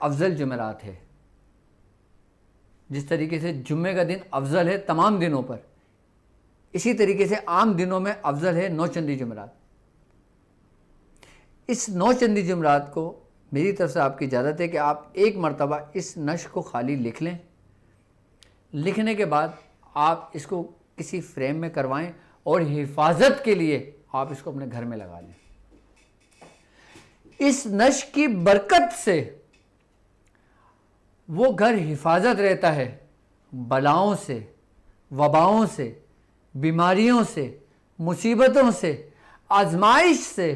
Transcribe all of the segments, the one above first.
افضل جمعرات ہے، جس طریقے سے جمعے کا دن افضل ہے تمام دنوں پر، اسی طریقے سے عام دنوں میں افضل ہے نوچندی جمعرات۔ اس نوچندی جمعرات کو میری طرف سے آپ کی اجازت ہے کہ آپ ایک مرتبہ اس نشر کو خالی لکھ لیں، لکھنے کے بعد آپ اس کو کسی فریم میں کروائیں اور حفاظت کے لیے آپ اس کو اپنے گھر میں لگا لیں۔ اس نشر کی برکت سے وہ گھر حفاظت رہتا ہے بلاؤں سے، وباؤں سے، بیماریوں سے، مصیبتوں سے، آزمائش سے،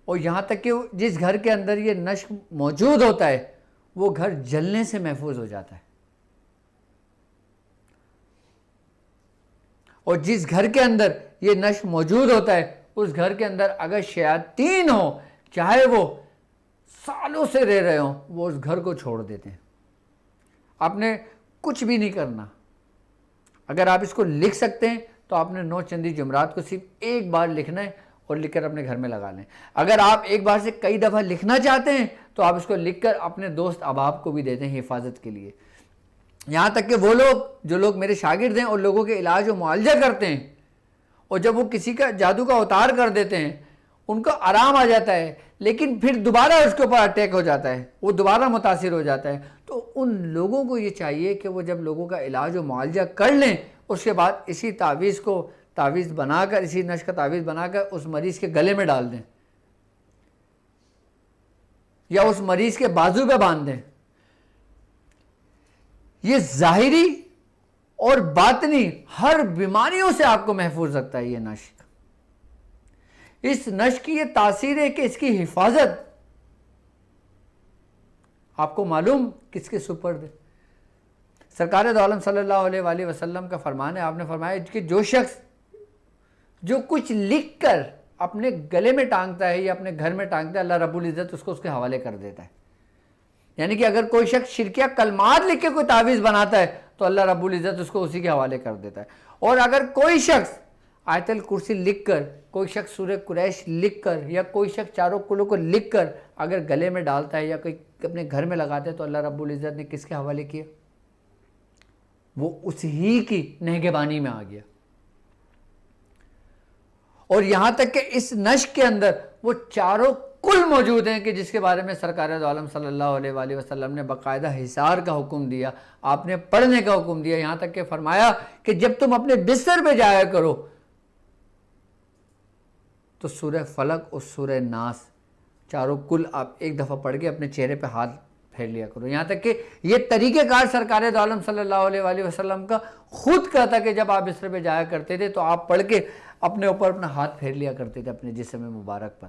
اور یہاں تک کہ جس گھر کے اندر یہ نشر موجود ہوتا ہے وہ گھر جلنے سے محفوظ ہو جاتا ہے، اور جس گھر کے اندر یہ نشر موجود ہوتا ہے اس گھر کے اندر اگر شیاطین ہو، چاہے وہ سالوں سے رہ رہے ہوں، وہ اس گھر کو چھوڑ دیتے ہیں۔ آپ نے کچھ بھی نہیں کرنا، اگر آپ اس کو لکھ سکتے ہیں تو آپ نے نوچندی جمعرات کو صرف ایک بار لکھنا ہے اور لکھ کر اپنے گھر میں لگا لیں۔ اگر آپ ایک بار سے کئی دفعہ لکھنا چاہتے ہیں تو آپ اس کو لکھ کر اپنے دوست احباب کو بھی دیتے ہیں حفاظت کے لیے، یہاں تک کہ وہ لوگ جو لوگ میرے شاگرد ہیں اور لوگوں کے علاج و معالجہ کرتے ہیں، اور جب وہ کسی کا جادو کا اوتار کر دیتے ہیں ان کو آرام آ جاتا ہے، لیکن پھر دوبارہ اس کے اوپر اٹیک ہو جاتا ہے، وہ دوبارہ متاثر ہو جاتا ہے، تو ان لوگوں کو یہ چاہیے کہ وہ جب لوگوں کا علاج و معالجہ کر لیں اس کے بعد اسی تعویذ بنا کر، اسی نشر کا تعویذ بنا کر اس مریض کے گلے میں ڈال دیں یا اس مریض کے بازو پہ باندھ دیں۔ یہ ظاہری اور باطنی ہر بیماریوں سے آپ کو محفوظ رکھتا ہے یہ نشر۔ اس نشر کی یہ تاثیر ہے کہ اس کی حفاظت آپ کو معلوم کس کے سپرد ہے؟ سرکار دو عالم صلی اللہ علیہ وآلہ وسلم کا فرمان ہے، آپ نے فرمایا کہ جو شخص جو کچھ لکھ کر اپنے گلے میں ٹانگتا ہے یا اپنے گھر میں ٹانگتا ہے، اللہ رب العزت اس کو اس کے حوالے کر دیتا ہے۔ یعنی کہ اگر کوئی شخص شرکیہ کلمات لکھ کے کوئی تعویذ بناتا ہے تو اللہ رب العزت اس کو اسی کے حوالے کر دیتا ہے، اور اگر کوئی شخص آیت الکرسی لکھ کر، کوئی شخص سورہ قریش لکھ کر، یا کوئی شخص چاروں کلوں کو لکھ کر اگر گلے میں ڈالتا ہے یا کوئی اپنے گھر میں لگاتا ہے تو اللہ رب العزت نے کس کے حوالے کیا؟ وہ اسی کی نگہبانی میں آ گیا۔ اور یہاں تک کہ اس نشر کے اندر وہ چاروں کل موجود ہیں کہ جس کے بارے میں سرکار دو عالم صلی اللہ علیہ وآلہ وسلم نے باقاعدہ حصار کا حکم دیا، آپ نے پڑھنے کا حکم دیا، یہاں تک کہ فرمایا کہ جب تم اپنے بستر پہ جایا کرو تو سورہ فلق اور سورہ ناس چاروں کل آپ ایک دفعہ پڑھ کے اپنے چہرے پہ ہاتھ پھیر لیا کرو۔ یہاں تک کہ یہ طریقہ کار سرکار دو عالم صلی اللہ علیہ وآلہ وسلم کا خود کہتا کہ جب آپ بستر پہ جایا کرتے تھے تو آپ پڑھ کے اپنے اوپر اپنا ہاتھ پھیر لیا کرتے تھے اپنے جسم مبارک پر۔